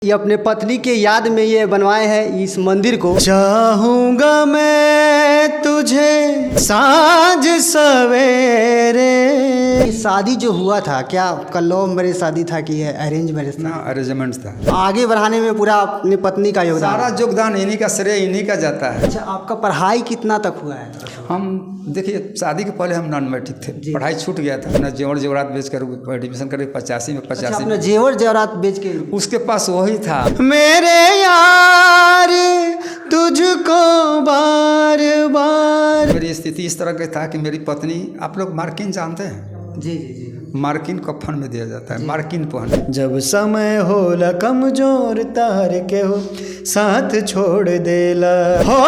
ये अपने पत्नी के याद में ये बनवाए हैं इस मंदिर को। चाहूँगा मैं तुझे साँझ सवेरे। शादी जो हुआ था, क्या आपका लव मैरिज शादी था कि अरेंज मैरिज था? ना, अरेंजमेंट था। आगे बढ़ाने में पूरा अपनी पत्नी का योगदान? सारा योगदान इन्हीं का, श्रेय इन्हीं का जाता है। अच्छा, आपका पढ़ाई कितना तक हुआ है? हम देखिए, शादी के पहले हम नॉन मैट्रिक थे, पढ़ाई छूट गया था। अपना जेवर जेवरात बेच कर एडमिशन करके 85 में। अच्छा, अपना जेवर जेवरात बेच के? उसके पास वही था। मेरे यार तुझको बार बार। मेरी स्थिति इस तरह की था कि मेरी पत्नी, आप लोग मार्किन जानते हैं? जी जी जी। मार्किन कफन में दिया जाता है, मार्किन पहन। जब समय होला कमजोर तार के हो साथ छोड़ देला हो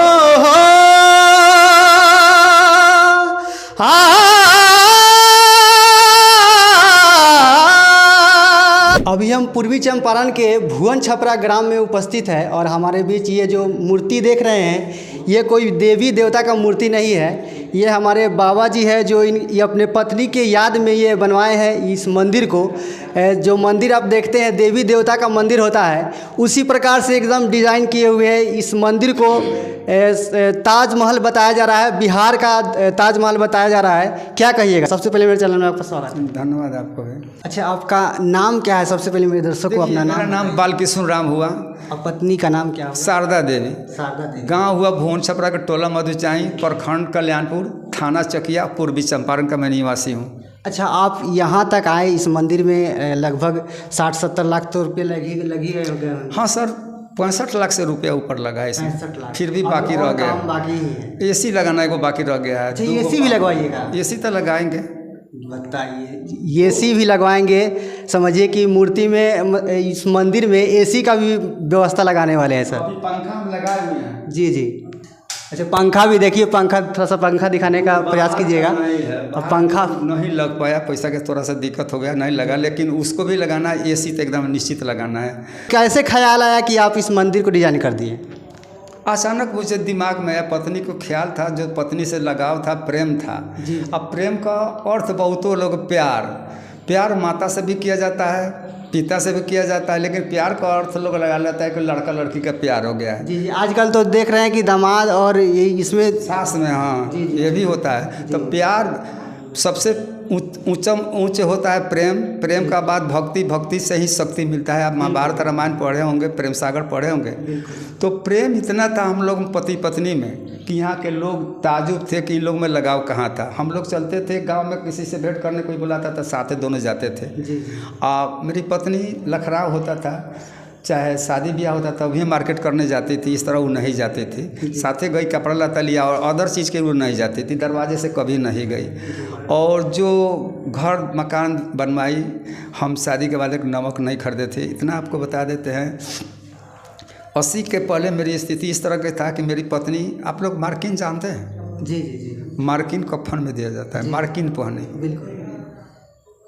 अभी हम पूर्वी चंपारण के भुवन छपरा ग्राम में उपस्थित है और हमारे बीच ये जो मूर्ति देख रहे हैं, ये कोई देवी देवता का मूर्ति नहीं है। ये हमारे बाबा जी है जो ये अपने पत्नी के याद में ये बनवाए हैं इस मंदिर को। जो मंदिर आप देखते हैं देवी देवता का मंदिर होता है, उसी प्रकार से एकदम डिज़ाइन किए हुए हैं इस मंदिर को। ताजमहल बताया जा रहा है, बिहार का ताजमहल बताया जा रहा है। क्या कहिएगा? सबसे पहले मेरे चैनल में आपका स्वागत है। धन्यवाद आपको भी। अच्छा, आपका नाम क्या है? सबसे पहले मेरे दर्शकों को अपना मेरा नाम बालकृष्ण राम हुआ। और पत्नी का नाम क्या हुआ? शारदा देवी। शारदा देवी। गांव हुआ भुवन छपरा के टोला मधुचाई, प्रखंड कल्याणपुर, थाना चकिया, पूर्वी चंपारण का मैं निवासी हूँ। अच्छा, आप यहाँ तक आए इस मंदिर में लगभग 60-70 लाख तो रुपये लगी गए हो गए? हाँ सर, 65 लाख से रुपया ऊपर लगा है इसमें। 65 लाख। फिर भी बाकी रह गया। बाकी ही है। एसी लगाना एगो बाकी रह गया है। अच्छा, एसी भी लगवाइएगा? एसी तो लगाएंगे। बताइए, एसी भी लगवाएंगे? समझिए कि मूर्ति में, इस मंदिर में एसी का भी व्यवस्था लगाने वाले हैं सर। अभी पंखा हम लगाए हुए हैं। जी जी। अच्छा, पंखा भी देखिए, पंखा थोड़ा सा पंखा दिखाने का प्रयास कीजिएगा। और पंखा नहीं लग पाया, पैसा के थोड़ा सा दिक्कत हो गया, नहीं लगा, लेकिन उसको भी लगाना है। एसी तो एकदम निश्चित लगाना है। कैसे ख्याल आया कि आप इस मंदिर को डिजाइन कर दिए? अचानक मुझे दिमाग में आया, पत्नी को ख्याल था, जो पत्नी से लगाव था, प्रेम था। अब प्रेम का अर्थ बहुतों लोग प्यार माता से भी किया जाता है, पिता से भी किया जाता है, लेकिन प्यार का अर्थ लोग लगा लेता है कि लड़का लड़की का प्यार हो गया है। जी जी। आजकल तो देख रहे हैं कि दामाद और ये इसमें सास में, हाँ ये भी होता है। तो प्यार सबसे ऊंच होता है प्रेम का बाद भक्ति से ही शक्ति मिलता है। आप महाभारत रामायण पढ़े होंगे, प्रेम सागर पढ़े होंगे। तो प्रेम इतना था हम लोग पति पत्नी में कि यहाँ के लोग ताजुब थे कि इन लोग में लगाव कहाँ था। हम लोग चलते थे गांव में, किसी से भेंट करने कोई बुलाता था, साथ दोनों जाते थे। मेरी पत्नी लखराव होता था, चाहे शादी ब्याह होता था, भी मार्केट करने जाती थी। इस तरह वो नहीं जाती थी, साथे गई, कपड़ा लता लिया, और अदर चीज़ के वो नहीं जाती थी, दरवाजे से कभी नहीं गई। और जो घर मकान बनवाई, हम शादी के बाद एक नमक नहीं खरीदे थे। इतना आपको बता देते हैं, 80 के पहले मेरी स्थिति इस तरह की था कि मेरी पत्नी, आप लोग मार्किन जानते हैं? जी जी जी। मार्किन कफन में दिया जाता है, मार्किन पहने। बिल्कुल।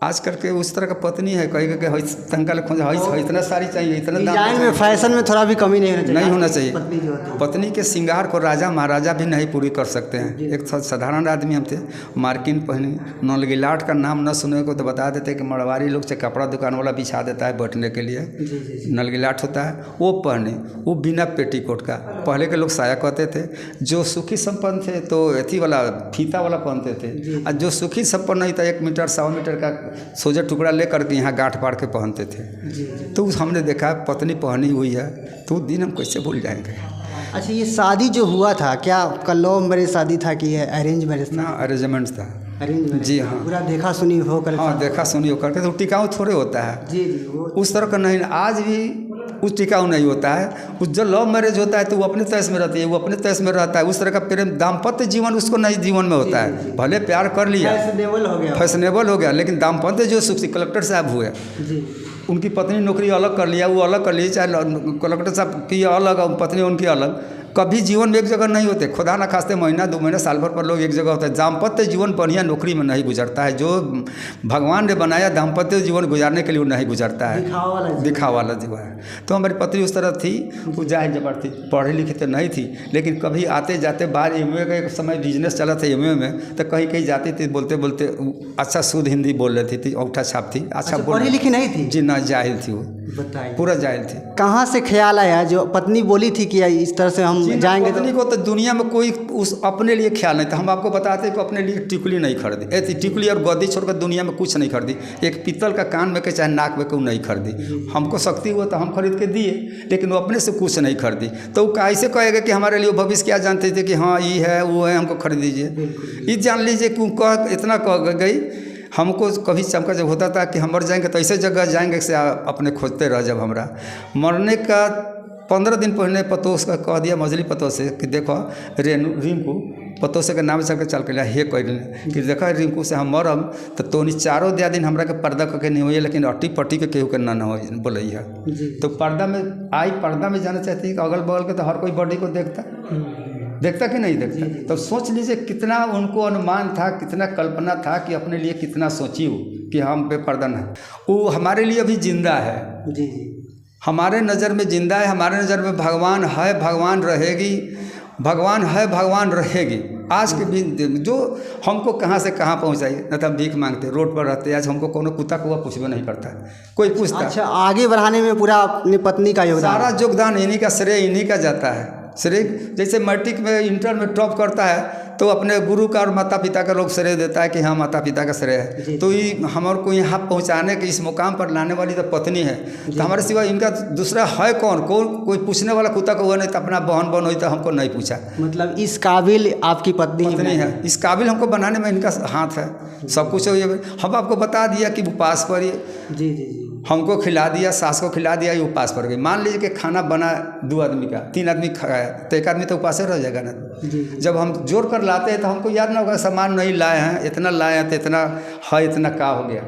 आज करके उस तरह का पत्नी है, कहीं इतना सारी चाहिए, इतना डिजाइन में, फैशन में थोड़ा भी कमी नहीं होना चाहिए। पत्नी के श्रृंगार को राजा महाराजा भी नहीं पूरी कर सकते हैं। एक साधारण आदमी हम थे, मार्किन पहनी। नलगिलाट का नाम न सुने को तो बता देते कि मड़वारी लोग से कपड़ा दुकान वाला बिछा देता है बैठने के लिए, नलगिलाट होता है, वो पहने, वो बिना पेटीकोट का। पहले के लोग साया कहते थे। जो सुखी संपन्न थे तो एथी वाला फीता वाला पहनते थे, और जो सुखी संपन्न नहीं था 1 मीटर 100 मीटर का सोजा टुकड़ा लेकर के यहाँ गांठ पाड़ के पहनते थे। तो हमने देखा पत्नी पहनी हुई है, तो दिन हम कैसे भूल जाएंगे। अच्छा, ये शादी जो हुआ था, क्या आपका लव मैरिज शादी था कि अरेंज मैरिज था? ना, अरेंजमेंट था। Arrange marriage? जी हाँ। पूरा देखा सुनी होकर? हाँ, देखा सुनी होकर के। तो टिकाऊ थोड़े होता है। जी जी। उस तरह का नहीं, आज भी उस टिकाऊ नहीं होता है। उस जो लव मैरिज होता है तो वो अपने तयस में रहती है, वो अपने तयस में रहता है। उस तरह का प्रेम, दाम्पत्य जीवन उसको नहीं जीवन में होता है। भले प्यार कर लिया, फैशनेबल हो गया, लेकिन दाम्पत्य जो सुख कलेक्टर साहब हुए, उनकी पत्नी नौकरी अलग कर लिया, वो अलग कर ली, चाहे कलेक्टर साहब की अलग और पत्नी उनकी अलग, कभी जीवन में एक जगह नहीं होते, खुदा ना खास्ते महीना 2 महीना साल भर पर लोग एक जगह होते हैं। दाम्पत्य जीवन बढ़िया नौकरी में नहीं गुजरता है, जो भगवान ने बनाया दाम्पत्य जीवन गुजारने के लिए वो नहीं गुजरता है, दिखावा वाला जीवन है। तो हमारी पत्नी उस तरह थी, वो जाहिर जबर थी, पढ़ी लिखी तो नहीं थी, लेकिन कभी आते जाते बाहर एमए का एक समय बिजनेस चला था एमए में, तो कहीं कहीं जाती थी, बोलते बोलते अच्छा शुद्ध हिंदी बोल रही थी, औंठा छाप थी, अच्छा पढ़ी लिखी नहीं थी जी, ना जाहिल थी वो, बताइए पूरा जाहिल थी। कहाँ से ख्याल आया जो पत्नी बोली थी कि इस तरह से हम जाएंगे? पत्नी को तो दुनिया में कोई उस अपने लिए ख्याल नहीं था। हम आपको बताते कि अपने लिए टिकुली नहीं खरीदी, टिकुली और गद्दी छोड़कर दुनिया में कुछ नहीं खरीदी, एक पीतल का कान में के चाहे नाक में को नहीं खरीदी। हमको शक्ति हुआ तो हम खरीद के दिए, लेकिन वो अपने से कुछ नहीं खरीदी। तो वो कैसे कहेगा कि हमारे लिए भविष्य क्या जानते थे कि हाँ ये है वो है, हमको खरीद दीजिए। ये जान लीजिए कि कह इतना कह गई। हमको कभी चमका जब होता था कि हम मर जाएंगे तो ऐसे जगह जाएंगे से अपने खोजते रह। जब हमरा मरने का 15 दिन पहले पतों का कह दिया मजली पतों से कि देखो रिंकू पतों से के नाम चल के लिया हे कह कि देखो रिंकू से हम मरब तो तोनी चारों दिया दिन हमरा के पर्दा करके नहीं हुई, लेकिन अट्टी पट्टी के केहू के ना हो बोलैया। तो पर्दा में आई, पर्दा में जाना चाहती कि अगल बगल के तो हर कोई बॉडी को देखता कि नहीं देखता। तो सोच लीजिए कितना उनको अनुमान था, कितना कल्पना था कि अपने लिए कितना सोची हो कि हम बेपर्दा है। वो हमारे लिए अभी जिंदा है, जी हमारे नज़र में जिंदा है, हमारे नज़र में भगवान है, भगवान रहेगी, भगवान है, भगवान रहेगी। आज के भी जो हमको कहाँ से कहाँ पहुँचाई, न तो हम भीख मांगते रोड पर रहते, आज हमको कोनो कुत्ता कुआ पूछबे नहीं करता, कोई पूछता। अच्छा, आगे बढ़ाने में पूरा अपनी पत्नी का योगदान, सारा योगदान इन्हीं का, श्रेय इन्हीं का जाता है। श्रेय जैसे मैट्रिक में इंटर में टॉप करता है तो अपने गुरु का और माता पिता का लोग श्रेय देता है कि हाँ माता पिता का श्रेय है। तो ये हमारे को यहाँ पहुँचाने के इस मुकाम पर लाने वाली तो पत्नी है। तो हमारे सिवा इनका दूसरा है कौन? कोई पूछने वाला कुत्ता को हुआ नहीं तो अपना बहन हुई तो हमको नहीं पूछा। मतलब इस काबिल आपकी पत्नी है, इस काबिल हमको बनाने में इनका हाथ है, सब कुछ है। हम आपको बता दिया कि उपवास पर जी जी जी हमको खिला दिया, सास को खिला दिया, ये उपवास पर गई। मान लीजिए कि खाना बना 2 आदमी का, 3 आदमी खाया तो 1 आदमी तो उपास रह जाएगा ना। जब हम जोड़ कर लाते हैं तो हमको याद ना होगा सामान नहीं लाए हैं, इतना लाए हैं तो इतना है, इतना का हो गया।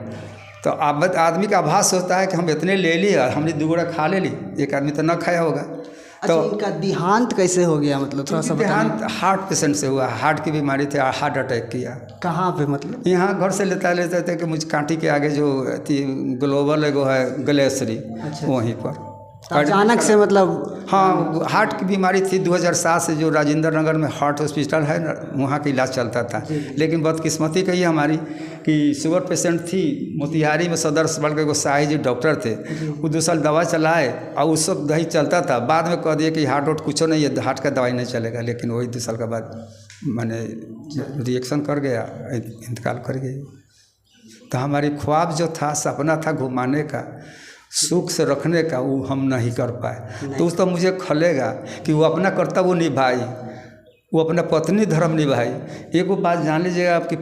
तो आदमी का आभास होता है कि हम इतने ले लिए, हमने 2 गोड़ा खा ले ली, 1 आदमी तो ना खाया होगा। तो इनका देहांत कैसे हो गया? मतलब थोड़ा सा देहांत हार्ट पेशेंट से हुआ, हार्ट की बीमारी थी, हार्ट अटैक किया। कहाँ पे? मतलब यहाँ घर से लेते थे कि मुझे कांटी के आगे जो ग्लोबल एगो है गलेसरी, वहीं पर अचानक से मतलब हाँ हार्ट की बीमारी थी। 2007 से जो राजेंद्र नगर में हार्ट हॉस्पिटल है ना, वहाँ का इलाज चलता था। लेकिन बदकिस्मती कही हमारी कि शुगर पेशेंट थी, मोतिहारी में सदर अस्पताल के एगो शाही जी डॉक्टर थे, वो 2 साल दवा चलाए और उस सब दही चलता था। बाद में कह दिए कि हार्ट कुछ नहीं है, हार्ट का दवाई नहीं चलेगा। लेकिन वही 2 साल के बाद मैंने रिएक्शन कर गया, इंतकाल कर गई। तो हमारी ख्वाब जो था, सपना था घुमाने का, सुख से रखने का, वो हम नहीं कर पाए। तो उस तो मुझे खलेगा कि वो अपना कर्तव्य निभाई, वो अपना पत्नी धर्म निभाई। एक बात जान लीजिएगा, आपकी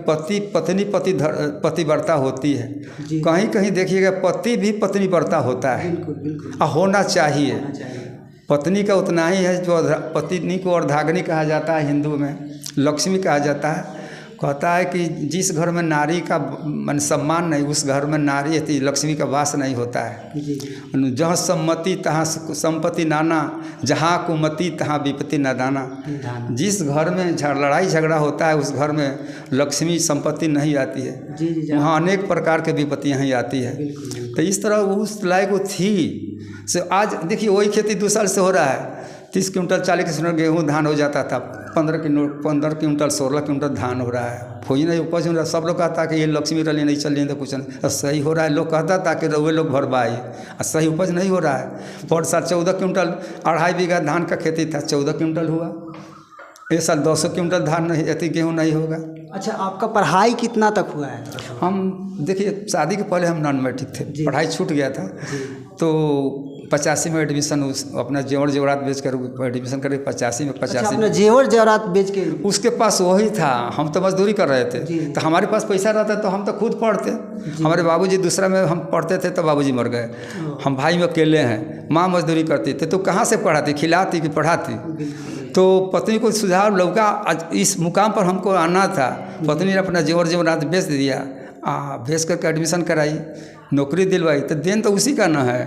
पतिव्रता होती है। कहीं कहीं देखिएगा पति भी पत्नीव्रता होता है, और होना चाहिए। पत्नी का उतना ही है जो पत्नी को अर्धांगिनी कहा जाता है, हिंदू में लक्ष्मी कहा जाता है। कहता है कि जिस घर में नारी का मन सम्मान नहीं, उस घर में नारी थी लक्ष्मी का वास नहीं होता है। जहाँ सम्मति तहाँ संपत्ति नाना, जहाँ कुमति तहाँ विपत्ति न दाना। जिस घर में लड़ाई झगड़ा होता है उस घर में लक्ष्मी संपत्ति नहीं आती है, वहाँ अनेक प्रकार के विपत्तियाँ ही आती है। तो इस तरह उस लायक वो थी। से आज देखिए वही खेती 2 साल से हो रहा है। 30 क्विंटल 40 क्विंटल गेहूँ धान हो जाता था, 15 क्विंटल 16 क्विंटल धान हो रहा है। हो ही नहीं उपज हो रहा। सब लोग कहता कि ये लक्ष्मी रली नहीं चल रही तो कुछ नहीं सही हो रहा है। लोग कहता था कि रउए लोग भरवाई, और सही उपज नहीं हो रहा है। पर साल 14 क्विंटल 2.5 बीघा धान का खेती था, 14 क्विंटल हुआ। इस साल 200 क्विंटल धान नहीं, इतनी गेहूँ नहीं होगा। अच्छा, आपका पढ़ाई कितना तक हुआ है? हम देखिए शादी के पहले हम नॉन मैट्रिक थे, पढ़ाई छूट गया था। तो 85 में एडमिशन, अपना जेवर जेवरात बेच कर एडमिशन करके 85 में अपना जेवर जेवरात बेच के उसके पास वही था। हम तो मजदूरी कर रहे थे, तो हमारे पास पैसा रहता तो हम तो खुद पढ़ते। हमारे बाबूजी दूसरा में हम पढ़ते थे तो बाबूजी मर गए। हम भाई में अकेले हैं, माँ मजदूरी करती थे। तो कहाँ से पढ़ाती, खिलाती कि पढ़ाती? तो पत्नी को सुझाव लौका, इस मुकाम पर हमको आना था। पत्नी ने अपना जेवर जेवरात बेच दिया, बेच करके एडमिशन कराई। नौकरी दिलवाई, तो देन तो उसी का ना है,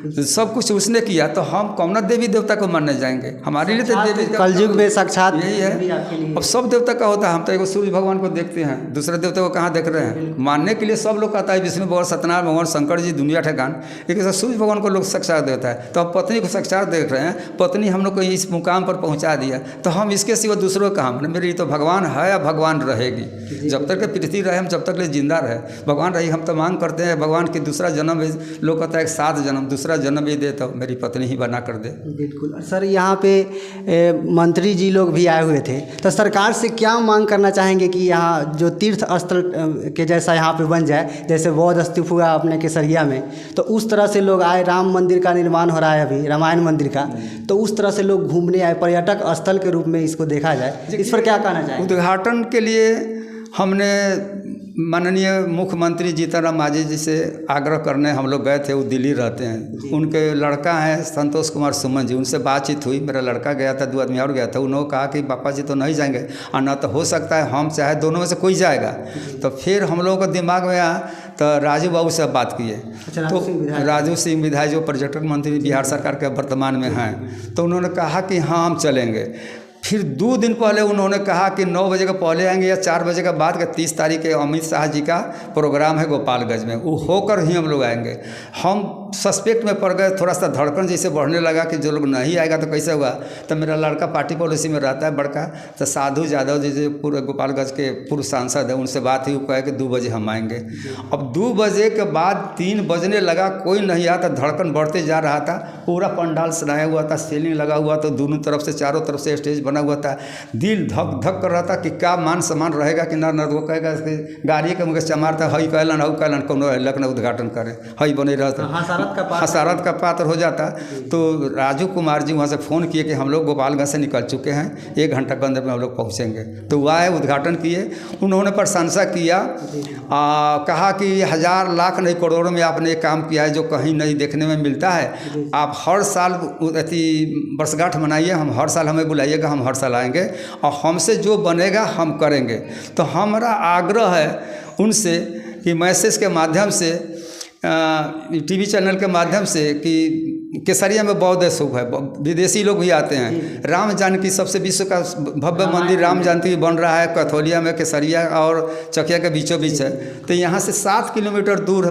तो सब कुछ उसने किया, तो हम कौन देवी देवता को मानने जाएंगे? हमारे लिए तो देवी कलयुग में साक्षात यही है। अब सब देवता का होता है, हम तो एक सूर्य भगवान को देखते हैं, दूसरे देवता को कहाँ देख रहे हैं? मानने के लिए सब लोग कहता है विष्णु भगवान, सत्यनारायण भगवान, शंकर जी, दुनिया ठेकान, लेकिन सूर्य भगवान को लोग साक्षात देता है। तो अब पत्नी को साक्षात देख रहे हैं, पत्नी हम लोग को इस मुकाम पर पहुँचा दिया, तो हम इसके सिवा दूसरों का हम मेरी तो भगवान है या भगवान रहेगी, जब तक पृथ्वी रहे हम जब तक ले जिंदा रहे भगवान रही। हम तो मांग करते हैं भगवान की दूसरा जन्म, लोग कहता है 7 जन्म, दूसरा जन्म भी दे तो मेरी पत्नी ही बना कर दे। बिल्कुल सर, यहाँ पे मंत्री जी लोग भी आए हुए थे, तो सरकार से क्या मांग करना चाहेंगे कि यहाँ जो तीर्थ स्थल के जैसा यहाँ पे बन जाए, जैसे बौद्ध स्तूप हुआ अपने केसरिया में, तो उस तरह से लोग आए, राम मंदिर का निर्माण हो रहा है अभी, रामायण मंदिर का, तो उस तरह से लोग घूमने आए, पर्यटक स्थल के रूप में इसको देखा जाए, इस पर क्या कहना चाहेंगे? उद्घाटन के लिए हमने माननीय मुख्यमंत्री जीतन राम मांझी जी से आग्रह करने हम लोग गए थे। वो दिल्ली रहते हैं, उनके लड़का हैं संतोष कुमार सुमन जी, उनसे बातचीत हुई। मेरा लड़का गया था, 2 आदमी और गया था। उन्होंने कहा कि पापा जी तो नहीं जाएंगे, और न तो हो सकता है हम चाहे दोनों में से कोई जाएगा। तो फिर हम लोगों को दिमाग में आया, तो राजू बाबू से बात किए। तो राजू सिंह विधायक जो पर्यटन मंत्री बिहार सरकार के वर्तमान में हैं, तो उन्होंने कहा कि हाँ हम चलेंगे। फिर 2 दिन पहले उन्होंने कहा कि 9 बजे के पहले आएंगे या 4 बजे के बाद, 30 तारीख के अमित शाह जी का प्रोग्राम है गोपालगंज में, वो होकर ही हम लोग आएंगे। हम सस्पेक्ट में पड़ गए, थोड़ा सा धड़कन जैसे बढ़ने लगा कि जो लोग नहीं आएगा तो कैसे हुआ। तो मेरा लड़का पार्टी पॉलिसी में रहता है बड़का, तो साधु यादव जी जो पूरे गोपालगंज के पूर्व सांसद है, उनसे बात हुई, वो कहे कि 2 बजे हम आएंगे। अब 2 बजे के बाद 3 बजने लगा, कोई नहीं आता, धड़कन बढ़ते जा रहा था। पूरा पंडाल सजाया हुआ था, सीलिंग लगा हुआ, तो दोनों तरफ से चारों तरफ से स्टेज बना हुआ था। दिल धक धक कर रहा था कि क्या मान सम्मान रहेगा कि ना। वो कहेगा गाड़ी के मुझे चमारता हई कहलन हऊ कहलन कोनो लखनऊ उद्घाटन करे, हई बने रहता, हसारत का पात्र हो जाता। तो राजू कुमार जी वहाँ से फ़ोन किए कि हम लोग गोपालगंज से निकल चुके हैं, 1 घंटा के अंदर में हम लोग पहुँचेंगे। तो वो आए, उद्घाटन किए, उन्होंने प्रशंसा किया, कहा कि 1000 लाख नहीं करोड़ों में आपने एक काम किया है जो कहीं नहीं देखने में मिलता है। आप हर साल अति वर्षगांठ मनाइए, हम हर साल हमें बुलाइएगा, हम हर साल आएंगे और हमसे जो बनेगा हम करेंगे। तो हमारा आग्रह है उनसे कि मैसेज के माध्यम से, टीवी चैनल के माध्यम से, कि केसरिया में बौद्ध स्तूप है, विदेशी लोग भी आते हैं। राम जानकी सबसे विश्व का भव्य मंदिर राम जानकी बन रहा है कथौलिया में, केसरिया और चकिया के बीचों बीच है। तो यहाँ से 7 किलोमीटर दूर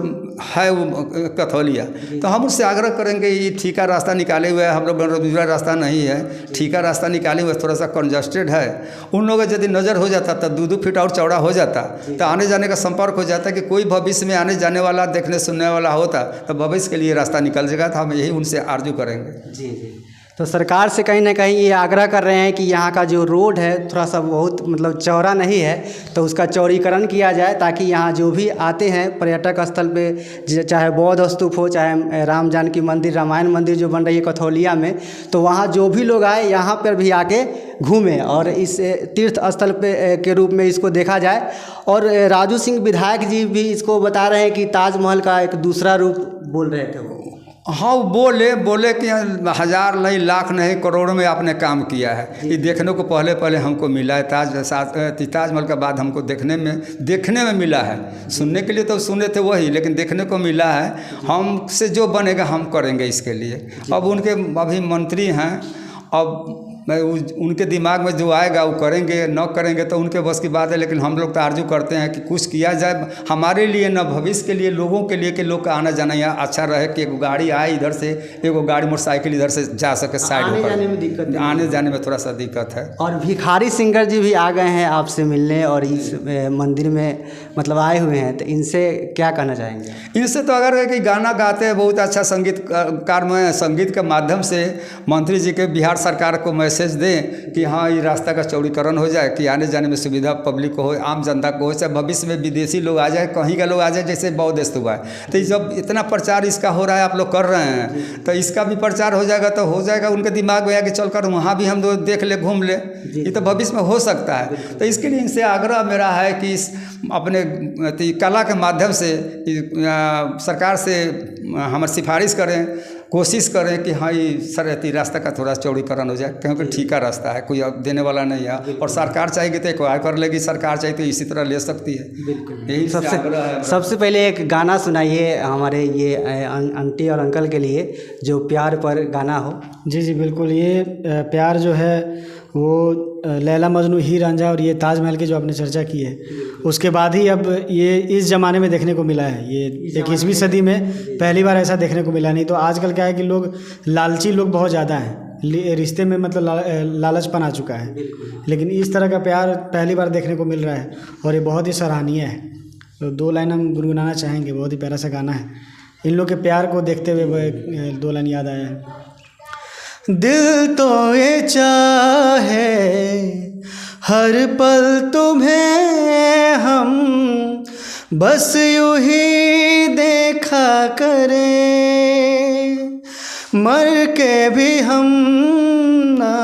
है वो कथौलिया। तो हम उससे आग्रह करेंगे, ये ठीका रास्ता निकाले हुए है, हम लोग दूसरा रास्ता नहीं है, ठीका रास्ता निकाले हुए, थोड़ा सा कंजस्टेड है। उन लोगों यदि नज़र हो जाता तो 2-2 फीट और चौड़ा हो जाता, तो आने जाने का संपर्क हो जाता कि कोई भविष्य में आने जाने वाला, देखने सुनने वाला होता, तो भविष्य के लिए रास्ता निकल जाएगा। तो हम यही उनसे आरजू करेंगे। जी जी। तो सरकार से कहीं ना कहीं ये आग्रह कर रहे हैं कि यहाँ का जो रोड है थोड़ा सा बहुत मतलब चौड़ा नहीं है, तो उसका चौड़ीकरण किया जाए, ताकि यहाँ जो भी आते हैं पर्यटक स्थल पे, चाहे बौद्ध स्तूप हो, चाहे राम जानकी मंदिर, रामायण मंदिर जो बन रही है कथौलिया में, तो वहाँ जो भी लोग आए यहाँ पर भी आके घूमें और इस तीर्थ स्थल पे के रूप में इसको देखा जाए। और राजू सिंह विधायक जी भी इसको बता रहे हैं कि ताजमहल का एक दूसरा रूप बोल रहे थे वो। हाँ, बोले कि 1000 नहीं, लाख नहीं, करोड़ों में आपने काम किया है। ये देखने को पहले हमको मिला है। ताजमहल के बाद हमको देखने में मिला है। सुनने के लिए तो सुने थे वही, लेकिन देखने को मिला है। हमसे जो बनेगा हम करेंगे इसके लिए। अब उनके अभी मंत्री हैं, अब उनके दिमाग में जो आएगा वो करेंगे, न करेंगे तो उनके बस की बात है। लेकिन हम लोग तो आरजू करते हैं कि कुछ किया जाए हमारे लिए, न भविष्य के लिए, लोगों के लिए, कि लोग का आना जाना यहाँ अच्छा रहे, कि एक गाड़ी आए इधर से, एक गाड़ी मोटरसाइकिल इधर से जा सके साइड में, आने जाने में थोड़ा सा दिक्कत है। और भिखारी सिंगर जी भी आ गए हैं आपसे मिलने और इस मंदिर में मतलब आए हुए हैं, तो इनसे क्या कहना चाहेंगे? इनसे तो अगर है कि गाना गाते हैं, बहुत अच्छा संगीतकार में, संगीत के माध्यम से मंत्री जी के बिहार सरकार को मैसेज दें कि हाँ ये रास्ता का चौड़ीकरण हो जाए, कि आने जाने में सुविधा पब्लिक को हो, आम जनता को हो, चाहे भविष्य में विदेशी लोग आ जाए, कहीं का लोग आ जाए, जैसे बौद्ध स्तूप है। तो जब इतना प्रचार इसका हो रहा है, आप लोग कर रहे हैं, तो इसका भी प्रचार हो जाएगा, तो हो जाएगा उनके दिमाग में आया कि चल कर वहाँ भी हम देख ले, घूम ले, ये तो भविष्य में हो सकता है। तो इसके लिए इनसे आग्रह मेरा है कि इस अपने कला के माध्यम से सरकार से हम सिफारिश करें कोशिश करें कि हाँ ये सरहती रास्ता का थोड़ा चौड़ीकरण हो जाए, क्योंकि ठीक का रास्ता है, कोई अब देने वाला नहीं है। और सरकार चाहेगी तो एक्वायर कर लेगी, सरकार चाहे तो इसी तरह ले सकती है। यही सबसे पहले एक गाना सुनाइए हमारे ये आंटी और अंकल के लिए, जो प्यार पर गाना हो। जी जी बिल्कुल। ये प्यार जो है वो लैला मजनू, हीर रांझा और ये ताजमहल की जो आपने चर्चा की है, उसके बाद ही अब ये इस ज़माने में देखने को मिला है। ये 21वीं सदी में पहली बार ऐसा देखने को मिला। नहीं तो आजकल क्या है कि लोग लालची लोग बहुत ज़्यादा हैं, रिश्ते में मतलब लालचपन आ चुका है, लेकिन इस तरह का प्यार पहली बार देखने को मिल रहा है और ये बहुत ही सराहनीय है। तो 2 लाइन हम गुनगुनाना चाहेंगे, बहुत ही प्यारा सा गाना है। इन लोग के प्यार को देखते हुए 2 लाइन याद आया है। दिल तो ये चाहे हर पल तुम्हें हम बस यूं ही देखा करें, मर के भी हम ना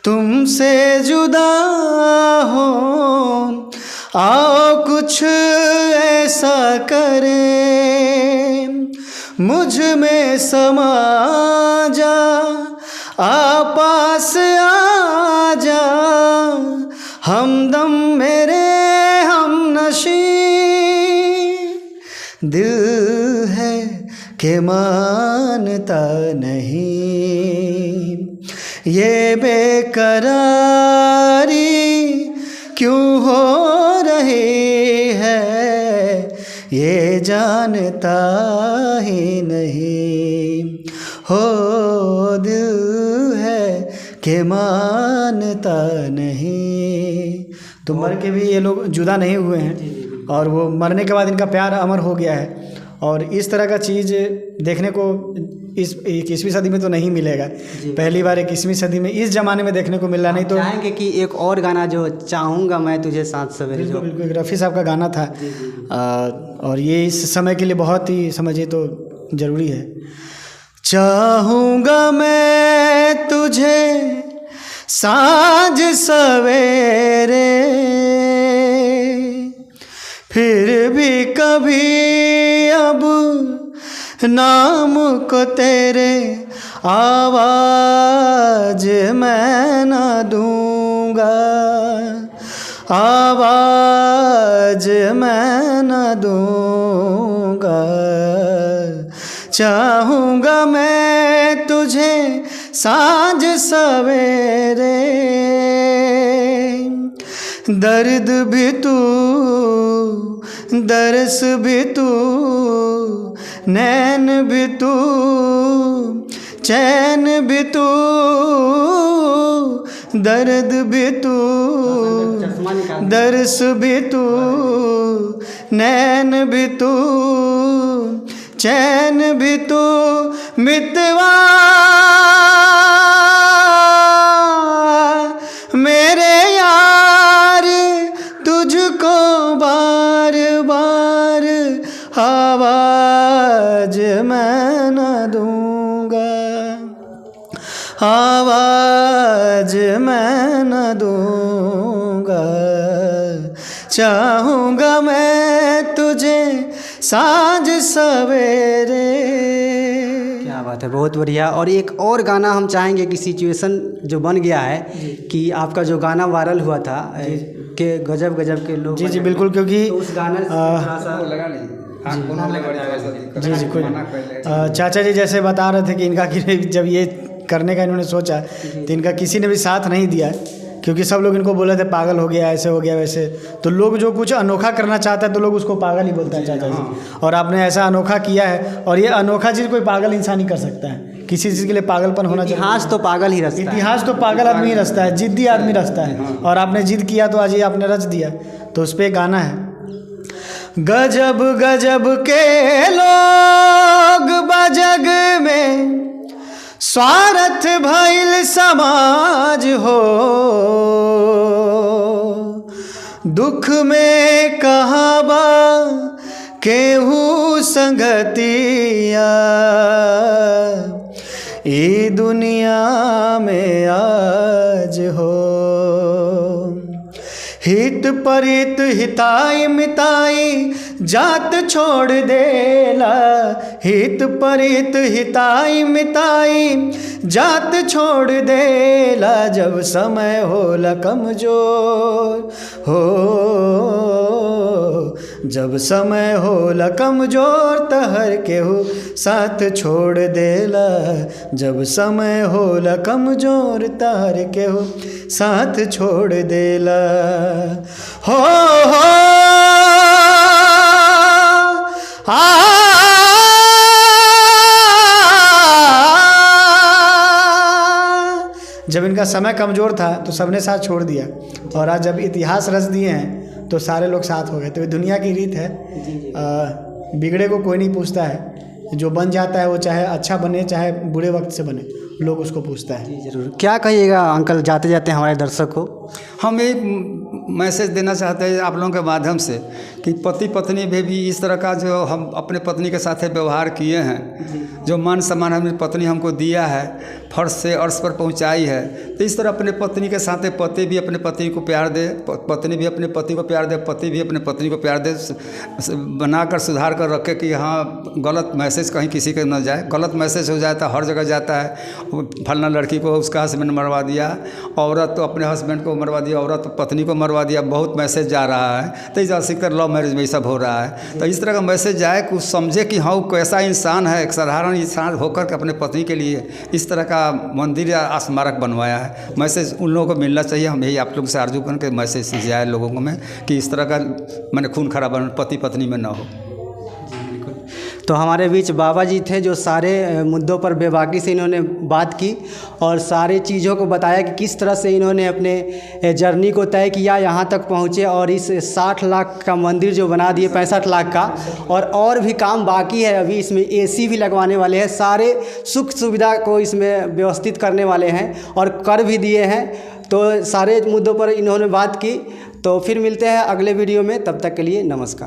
तुमसे जुदा हो, आओ कुछ ऐसा करें, मुझ में समा जा, आ पास आ जा, हमदम मेरे हमनशी, दिल है कि मानता नहीं, ये बेकरारी क्यों हो रही है, ये जानता ही नहीं, हो दिल है कि मानता नहीं। तो मर के भी ये लोग जुदा नहीं हुए हैं और वो मरने के बाद इनका प्यार अमर हो गया है। और इस तरह का चीज़ देखने को इस 21वीं सदी में तो नहीं मिलेगा। पहली बार 21वीं सदी में इस ज़माने में देखने को मिला। नहीं तो चाहेंगे कि एक और गाना जो चाहूँगा मैं तुझे साथ सवेरे, बिल्कुल बिल्कुल, रफ़ी साहब का गाना था। और ये इस समय के लिए बहुत ही समझिए तो ज़रूरी है। चाहूँगा मैं तुझे साँझ सवेरे, फिर भी कभी अब नाम को तेरे आवाज़ मैं न दूँगा, आवाज़ मैं न दूँगा। चाहूँगा मैं तुझे साँझ सवेरे, दर्द भी तू दरस भी तू, नैन भी तू चैन भी तू, दर्द भी तू दरस भी तू, नैन भी तू चैन भी तू, मितवा मेरे यार तुझको बार बार आवाज़ मैं न दूँगा, आवाज़ मैं न दूँगा। चाहूँगा मैं तुझे साँझ सवेरे। क्या बात है, बहुत बढ़िया। और एक और गाना हम चाहेंगे कि सिचुएशन जो बन गया है कि आपका जो गाना वायरल हुआ था कि गजब गजब के लोग, जी जी बिल्कुल, क्योंकि तो उस गाने से थोड़ा सा लगा नहीं। जी जी कोई चाचा जी जैसे बता रहे थे कि इनका कि जब ये करने का इन्होंने सोचा तो इनका किसी ने भी साथ नहीं दिया, क्योंकि सब लोग इनको बोले थे पागल हो गया, ऐसे हो गया वैसे। तो लोग जो कुछ अनोखा करना चाहता है तो लोग उसको पागल ही बोलता है चाचा जी। और आपने ऐसा अनोखा किया है, और ये अनोखा चीज़ कोई पागल इंसान ही कर सकता है। किसी चीज़ के लिए पागलपन होना चाहिए। इतिहास तो पागल ही रचता है, इतिहास तो पागल आदमी ही रचता है, जिद्दी आदमी रचता है। और आपने जिद किया तो आज ये आपने रच दिया। तो उस पर गाना है, गजब गजब के लोग बजग में, स्वार्थ भइल समाज हो, दुख में कहाबा केहू संगतिया, ई दुनिया में आज हो, हित परित हिताई मिताई जात छोड़ देला, हित परित हिताई मिताई जात छोड़ देला, जब समय होला कमजोर हो, जब समय होला कमजोर तहर केहू साथ छोड़ देला, जब समय होला कमजोर तहर केहू साथ छोड़ देला। हो जब इनका समय कमज़ोर था तो सबने साथ छोड़ दिया, और आज जब इतिहास रच दिए हैं तो सारे लोग साथ हो गए। तो ये दुनिया की रीत है, बिगड़े को कोई नहीं पूछता है, जो बन जाता है वो चाहे अच्छा बने चाहे बुरे वक्त से बने, लोग उसको पूछता है। जी ज़रूर। क्या कहिएगा अंकल जाते जाते हमारे दर्शक को? हम एक मैसेज देना चाहते हैं आप लोगों के माध्यम से कि पति पत्नी भी इस तरह का जो हम अपने पत्नी के साथ व्यवहार किए हैं, जो मान सम्मान हमारी पत्नी हमको दिया है, फर्श से अर्श पर पहुंचाई है, तो इस तरह अपने पत्नी के साथ पति भी अपने पति को प्यार दे, पत्नी भी अपने पति को प्यार दे, पति भी अपने पत्नी को प्यार दे, बनाकर सुधार कर रखे कि हाँ गलत मैसेज कहीं किसी के न जाए। गलत मैसेज हो जाता है, हर जगह जाता है, फलना लड़की को उसका हस्बैंड मरवा दिया, औरत तो अपने हस्बैंड को मरवा दिया, औरत तो पत्नी को मरवा दिया, बहुत मैसेज जा रहा है। तो इस अधिकतर लव मैरिज में ये सब हो रहा है। तो इस तरह का मैसेज जाए, कुछ समझे कि हाँ वो कैसा इंसान है, एक साधारण इंसान होकर के अपने पत्नी के लिए इस तरह का मंदिर या स्मारक बनवाया है। मैसेज उन लोगों को मिलना चाहिए। हम यही आप लोगों से आरजू करके मैसेज जाए लोगों को में कि इस तरह का मैंने खून खराबा पति पत्नी में ना हो। तो हमारे बीच बाबा जी थे जो सारे मुद्दों पर बेबाकी से इन्होंने बात की और सारी चीज़ों को बताया कि किस तरह से इन्होंने अपने जर्नी को तय किया, यहाँ तक पहुँचे और इस 60 लाख का मंदिर जो बना दिए 65 लाख का, और भी काम बाकी है। अभी इसमें AC भी लगवाने वाले हैं, सारे सुख सुविधा को इसमें व्यवस्थित करने वाले हैं और कर भी दिए हैं। तो सारे मुद्दों पर इन्होंने बात की। तो फिर मिलते हैं अगले वीडियो में, तब तक के लिए नमस्कार।